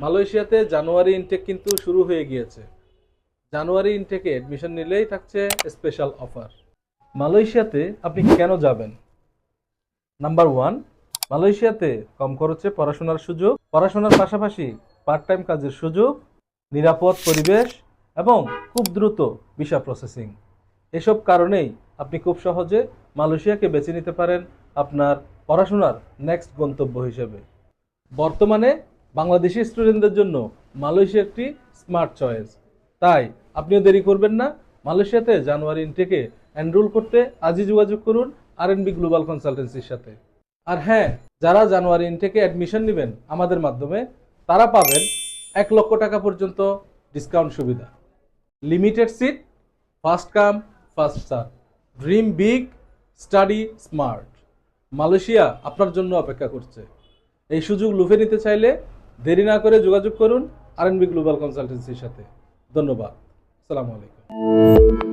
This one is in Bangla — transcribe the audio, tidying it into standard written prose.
মালয়েশিয়াতে জানুয়ারি ইনটেক কিন্তু শুরু হয়ে গিয়েছে। জানুয়ারি ইনটেকে অ্যাডমিশন নিলেই থাকছে স্পেশাল অফার। মালয়েশিয়াতে আপনি কেন যাবেন? নাম্বার ওয়ান, মালয়েশিয়াতে কম খরচে পড়াশোনার সুযোগ, পড়াশোনার পাশাপাশি পার্ট টাইম কাজের সুযোগ, নিরাপদ পরিবেশ এবং খুব দ্রুত ভিসা প্রসেসিং। এসব কারণেই আপনি খুব সহজে মালয়েশিয়াকে বেছে নিতে পারেন আপনার পড়াশোনার নেক্সট গন্তব্য হিসেবে। বর্তমানে বাংলাদেশি স্টুডেন্টদের জন্য মালয়েশিয়া একটি স্মার্ট চয়েস। তাই আপনিও দেরি করবেন না, মালয়েশিয়াতে জানুয়ারি ইনটেকে এনরোল করতে আজই যোগাযোগ করুন আরএনবি গ্লোবাল কনসালটেন্সির সাথে। আর হ্যাঁ, যারা জানুয়ারি ইনটেকে অ্যাডমিশন নেবেন আমাদের মাধ্যমে, তারা পাবেন 1 লক্ষ টাকা পর্যন্ত ডিসকাউন্ট সুবিধা, limited seat, first come first serve, dream big, study smart. Malaysia আপনার জন্য অপেক্ষা করছে। এই সুযোগ লুফে নিতে চাইলে দেরি না করে যোগাযোগ করুন আরএনবি গ্লোবাল কনসালটেন্সির সাথে। ধন্যবাদ। আসসালামু আলাইকুম।